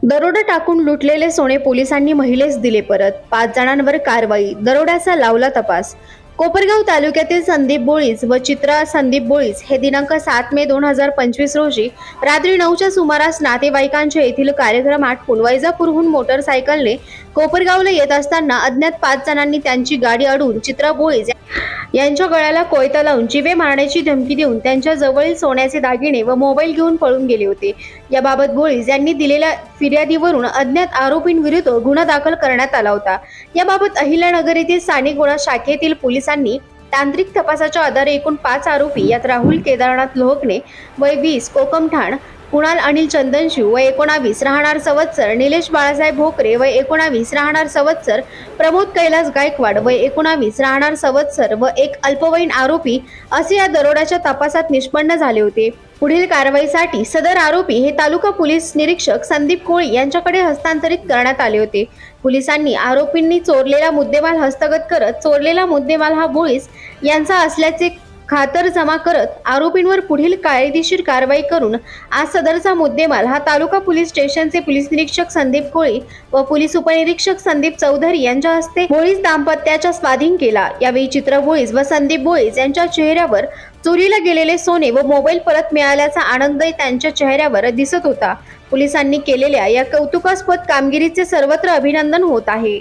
दरोडा टाकून लुटलेले सोने पोलिसांनी महिलेस दिले परत. 5 जणांवर कारवाई. दरोड्याचा लावला तपास. कोपरगाव तालुक्यातील संदीप बोळीज व चित्रा संदीप बोळीज हे दिनांक 7 मे 2025 रोजी रात्री 9च्या सुमारास नातेवाईकांच्या येथील कार्यक्रम आटपून वैजापूरहून मोटरसायकलने कोपरगावला येत असताना अज्ञात 5 जणांनी त्यांची गाडी अडवून चित्रा बोळीज यांच्या गळ्याला कोयता लावून जीवे मारण्याची धमकी देऊन त्यांच्या जवळील सोन्याचे दागिने व मोबाईल घेऊन पळून गेले होते. याबाबत बोळीज यांनी दिलेल्या फिर्यादीवरून अज्ञात आरोपींविरुद्ध गुन्हा दाखल करण्यात आला होता. याबाबत अहिल्यानगर येथील स्थानिक गुन्हा शाखेतील पोलिसांनी तांत्रिक तपासाच्या आधारे एकूण 5 आरोपी यात राहुल केदारनाथ लोहकणे वय 20 कोकमठाण, कुणाल अनिल चंदनशिव वय 19 राहणार सवत्सर, निलेश बाळासाहेब भोकरे वय 19 राहणार सवत्सर, प्रमोद कैलास गायकवाड वय 19 राहणार सवत्सर व एक अल्पवयीन आरोपी असे या दरोड्याच्या तपासात निष्पन्न झाले होते. पुढील कारवाईसाठी सदर आरोपी हे तालुका पोलीस निरीक्षक संदीप कोळी यांच्याकडे हस्तांतरित करण्यात आले होते. पोलिसांनी आरोपींनी चोरलेला मुद्देमाल हस्तगत करत चोरलेला मुद्देमाल हा बोळीज यांचा असल्याचे खातरजमा करत आरोपींवर पुढील कायदेशीर कारवाई करून आज सदरचा मुद्देमाल हा तालुका पोलीस स्टेशनचे पोलीस निरीक्षक संदीप कोळी व पोलीस उपनिरीक्षक संदीप चौधरी यांच्या हस्ते बोळीज दाम्पत्याच्या स्वाधीन केला. यावेळी चित्रा बोळीज व संदीप बोळीज यांच्या चेहऱ्यावर चोरीला गेलेले सोने व मोबाईल परत मिळाल्याचा आनंद त्यांच्या चेहऱ्यावर दिसत होता. पोलिसांनी केलेल्या या कौतुकास्पद कामगिरीचे सर्वत्र अभिनंदन होत आहे.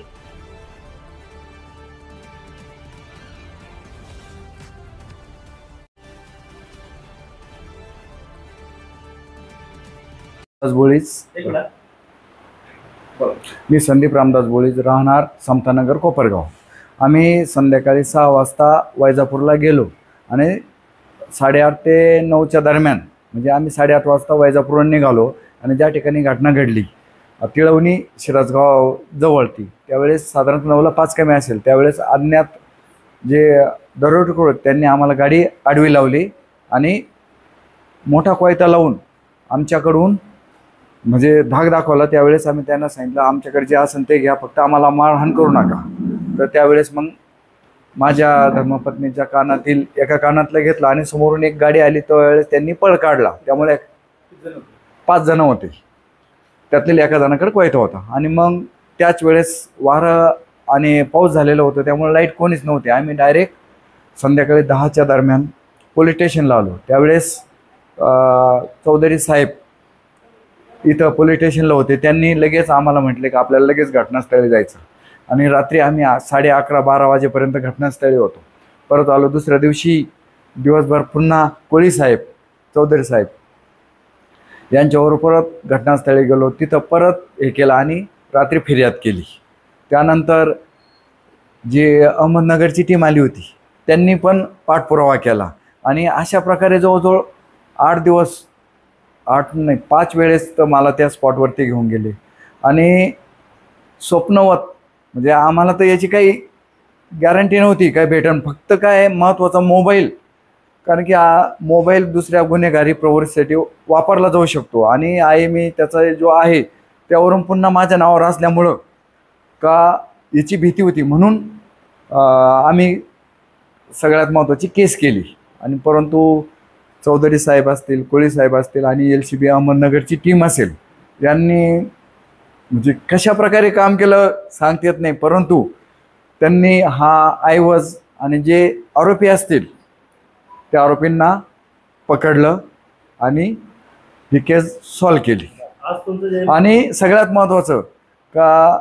बोळीज मी संदीप रामदास बोळीज राहणार समतानगर कोपरगाव. आम्ही संध्याकाळी 6 वाजता वैजापूरला गेलो आणि 8:30 ते 9च्या दरम्यान म्हणजे आम्ही 8:30 वाजता वैजापूरहून निघालो आणि ज्या ठिकाणी घटना घडली तिळवणी शिरसगाव जवळती त्यावेळेस साधारणतः 9ला 5 कमी असेल. त्यावेळेस अज्ञात जे दरोडेखोर त्यांनी आम्हाला गाडी आडवी लावली आणि मोठा कोयता लावून आमच्याकडून म्हणजे धाक दाखवला. त्यावेळेस आम्ही त्यांना सांगितलं आमच्याकडे जे असेल ते घ्या, फक्त आम्हाला मारहाण करू नका. तर त्यावेळेस मग माझ्या धर्मपत्नीच्या कानातील एका कानातलं घेतलं आणि समोरून एक गाडी आली त्यावेळेस त्यांनी पळ काढला. त्यामुळे 5 जण होते, त्यातले एका जणाकडे कोयता होता आणि मग त्याच वेळेस वारं आणि पाऊस झालेलं होतं त्यामुळे लाईट कोणीच नव्हते. आम्ही डायरेक्ट संध्याकाळी 10च्या दरम्यान पोलीस स्टेशनला आलो. त्यावेळेस चौधरी साहेब इथं पोलीस स्टेशनला होते. त्यांनी लगेच आम्हाला म्हटले की आपल्याला लगेच घटनास्थळी जायचं आणि रात्री आम्ही 11:30-12 वाजेपर्यंत घटनास्थळी होतो. परत आलो. दुसऱ्या दिवशी दिवसभर पुन्हा कोळी साहेब चौधरी साहेब यांच्यावर परत घटनास्थळी गेलो. तिथं परत हे केलं आणि रात्री फिर्याद केली. त्यानंतर जे अहमदनगरची टीम आली होती त्यांनी पण पाठपुरावा केला आणि अशा प्रकारे जवळजवळ 5 वेळेस तर मला त्या स्पॉटवरती घेऊन गेले आणि स्वप्नवत म्हणजे आम्हाला तर याची काही गॅरंटी नव्हती काय भेटन. फक्त काय महत्त्वाचा मोबाईल, कारण की मोबाईल दुसऱ्या गुन्हेगारी प्रवृत्तीसाठी वापरला जाऊ शकतो आणि मी त्याचा जो आहे त्यावरून पुन्हा माझ्या नावावर असल्यामुळं का याची भीती होती म्हणून आम्ही सगळ्यात महत्त्वाची केस केली. आणि परंतु चौधरी साहेब असतील, कोळी साहेब असतील आणि LCB अहमदनगरची टीम असेल यांनी म्हणजे कशा प्रकारे काम केलं सांगता येत नाही. परंतु त्यांनी हा ऐवज आणि जे आरोपी असतील त्या आरोपींना पकडलं आणि ही केस सॉल्व केली. आणि सगळ्यात महत्त्वाचं का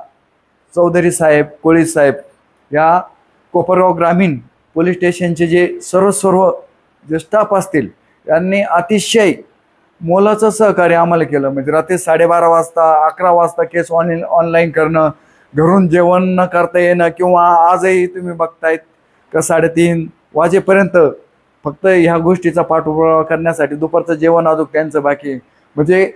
चौधरी साहेब, कोळी साहेब या कोपरगाव ग्रामीण पोलीस स्टेशनचे जे सर्व जे स्टाफ असतील यांनी अतिशय मोलाचं सहकार्य आम्हाला केलं. म्हणजे रात्री 12:30 वाजता 11 वाजता केस ऑनलाईन करणं, घरून जेवण न करता येणं किंवा आजही तुम्ही बघतायत का 3:30 वाजेपर्यंत फक्त ह्या गोष्टीचा पाठपुरावा करण्यासाठी दुपारचं जेवण अजून त्यांचं बाकी. म्हणजे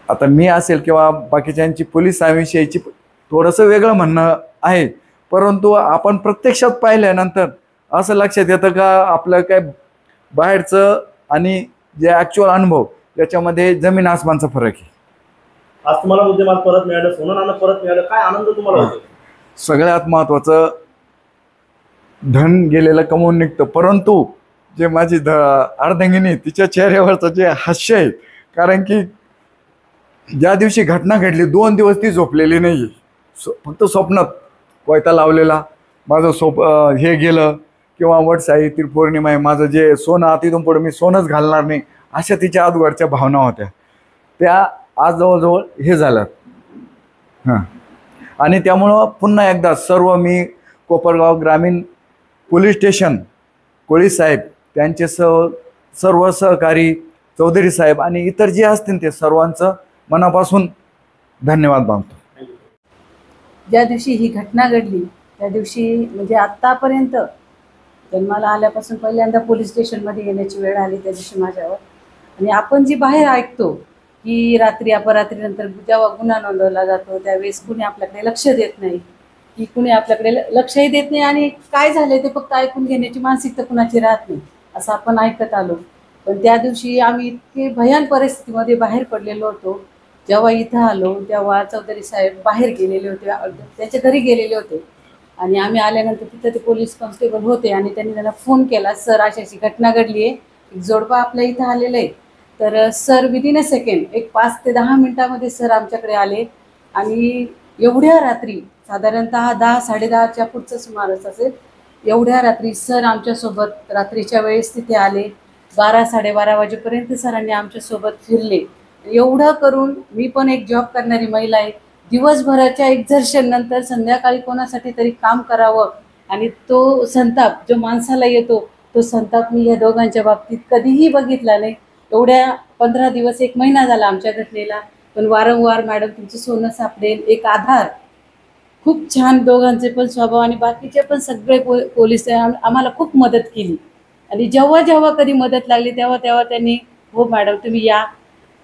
आता मी असेल किंवा बाकीच्यांची पोलिसांविषयीची थोडंसं वेगळं म्हणणं आहे, परंतु आपण प्रत्यक्षात पाहिल्यानंतर असं लक्षात येतं का आपलं काय बाहेरचं आणि जे ॲक्च्युअल अनुभव त्याच्यामध्ये जमीन आसमानचा फरक आहे. आज तुम्हाला मुद्देमाल परत मिळालं, सोनं नाणं परत मिळालं, काय आनंद तुम्हाला होतो? सगळ्यात महत्त्वाचं धन गेलेलं कमवून निघतं, परंतु जे माझी अर्धांगिनी तिच्या चेहऱ्यावरचं जे हास्य आहे, कारण की ज्या दिवशी घटना घडली 2 दिवस ती झोपलेली नाही. फक्त स्वप्नात कोयता लावलेला, माझं हे गेलं, किंवा वट सावित्री पौर्णिमा आहे, माझं जे सोनं आता इथून पुढे मी सोनंच घालणार नाही, अशा तिच्या आजवरच्या भावना होत्या. त्या आज जवळजवळ हे झालं. हां, आणि त्यामुळं पुन्हा एकदा सर्व मी कोपरगाव ग्रामीण पोलीस स्टेशन, कोळी साहेब, त्यांचे सर्व सहकारी, चौधरी साहेब आणि इतर जे असतील ते सर्वांचं मनापासून धन्यवाद मानतो. ज्या दिवशी ही घटना घडली त्या दिवशी म्हणजे आत्तापर्यंत जन्माला आल्यापासून पहिल्यांदा पोलीस स्टेशनमध्ये येण्याची वेळ आली त्या दिवशी माझ्यावर. आणि आपण जी बाहेर ऐकतो की रात्री अपरात्रीनंतर जेव्हा गुन्हा नोंदवला जातो त्यावेळेस कुणी आपल्याकडे लक्ष देत नाही, की कुणी आपल्याकडे लक्षही देत नाही आणि काय झालं ते फक्त ऐकून घेण्याची मानसिकता कुणाची राहत नाही, असं आपण ऐकत आलो. पण त्या दिवशी आम्ही इतके भयान परिस्थितीमध्ये बाहेर पडलेलो होतो. जेव्हा इथं आलो तेव्हा चौधरी साहेब बाहेर गेलेले होते, त्यांच्या घरी गेलेले होते. आणि आम्ही आल्यानंतर तिथं ते पोलीस कॉन्स्टेबल होते आणि त्यांनी त्यांना फोन केला, सर अशी अशी घटना घडली आहे, एक जोडपा आपल्या इथं आलेलं आहे. तर सर विदिन अ सेकंड एक 5 ते 10 मिनटामध्ये सर आमच्याकडे आले. आणि एवढ्या रात्री साधारणतः 10 10:30च्या पुढचं सुमारच असेल, एवढ्या रात्री सर आमच्यासोबत रात्रीच्या वेळेस तिथे आले. 12 12:30 वाजेपर्यंत सरांनी आमच्यासोबत फिरले. एवढं करून मी पण एक जॉब करणारी महिला आहे, दिवसभराच्या एक्झर्शन नंतर संध्याकाळी कोणासाठी तरी काम करावं आणि तो संताप जो माणसाला येतो तो संताप मी या दोघांच्या बाबतीत कधीही बघितला नाही. एवढ्या 15 दिवस 1 महिना झाला आमच्या घटनेला, पण वारंवार मॅडम तुमचं सोनं सापडेल, एक आधार. खूप छान दोघांचे पण स्वभाव आणि बाकीचे पण सगळे पोलीस आम्हाला खूप मदत केली. आणि जेव्हा जेव्हा कधी मदत लागली तेव्हा तेव्हा त्यांनी, हो मॅडम तुम्ही या,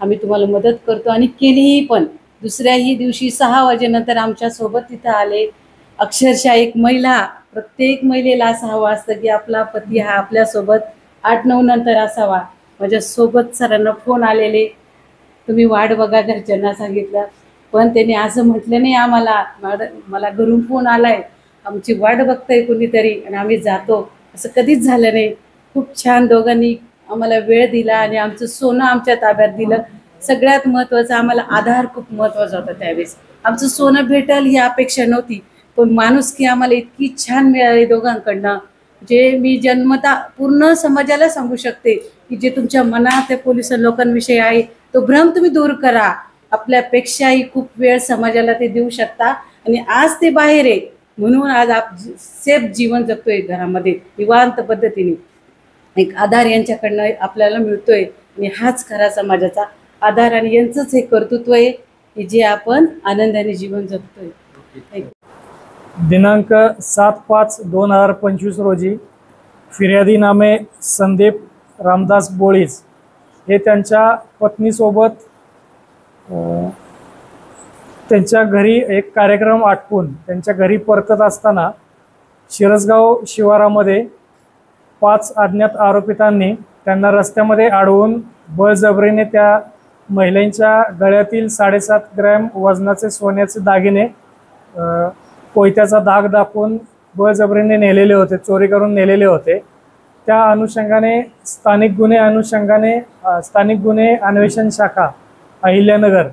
आम्ही तुम्हाला मदत करतो, आणि केलीही पण. दुसऱ्याही दिवशी 6 वाजेनंतर आमच्यासोबत तिथं आले. अक्षरशः एक महिला, प्रत्येक महिलेला असं हवं असतं की आपला पती हा आपल्यासोबत 8-9 नंतर असावा. माझ्यासोबत सरांना फोन आलेले, तुम्ही वाट बघा, घरच्यांना सांगितलं, पण त्यांनी असं म्हटलं नाही आम्हाला, मॅडम मला घरून फोन आलाय, आमची वाट बघताय कोणीतरी आणि आम्ही जातो, असं कधीच झालं नाही. खूप छान दोघांनी आम्हाला वेळ दिला आणि आमचं सोनं आमच्या ताब्यात दिलं. सगळ्यात महत्त्वाचं आम्हाला आधार खूप महत्त्वाचा होता. त्यावेळेस आमचं सोनं भेटेल ही अपेक्षा नव्हती, पण माणुसकी आम्हाला इतकी छान मिळाली दोघांकडनं, जे मी जन्मता पूर्ण समाजाला सांगू शकते की जे तुमच्या मनात त्या पोलीस लोकांविषयी आहे तो भ्रम तुम्ही दूर करा. आपल्यापेक्षाही खूप वेळ समाजाला ते देऊ शकता आणि आज ते बाहेर आहे म्हणून आज सेफ जीवन जगतोय घरामध्ये निवांत पद्धतीने. एक आधार यांच्याकडनं आपल्याला मिळतोय आणि हाच खरा समाजाचा आधार आणि यांचंच हे कर्तृत्व आहे की जे आपण आनंदाने जीवन जगतोय. दिनांक 7/5/2025 रोजी फिर्यादी नामे संदीप रामदास बोळीज हे त्यांच्या पत्नीसोबत त्यांच्या घरी एक कार्यक्रम आटपून त्यांच्या घरी परतत असताना शिरसगाव शिवारामध्ये 5 अज्ञात आरोपितांनी त्यांना रस्त्यामध्ये अडवून बळजबरीने त्या महिलांच्या गळ्यातील 7.5 ग्रॅम वजनाचे सोन्याचे दागिने कोयत्याचा दाग दाखवून बळजबरीने नेलेले होते, चोरी करून नेलेले होते. त्या अनुषंगाने स्थानिक गुन्हे अन्वेषण शाखा अहिल्यानगर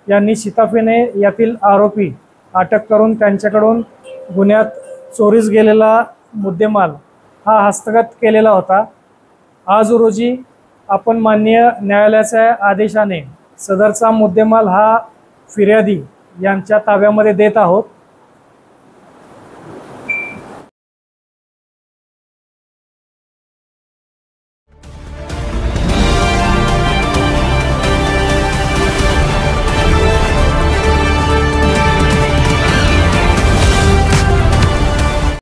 यांनी शिताफीने यातील आरोपी अटक करून त्यांच्याकडून गुन्ह्यात चोरीस गेलेला मुद्देमाल हा हस्तगत केलेला होता. आज रोजी आपण माननीय न्यायालयाच्या आदेशाने सदरचा मुद्देमाल हा फिर्यादी यांच्या ताब्यामध्ये देत आहोत.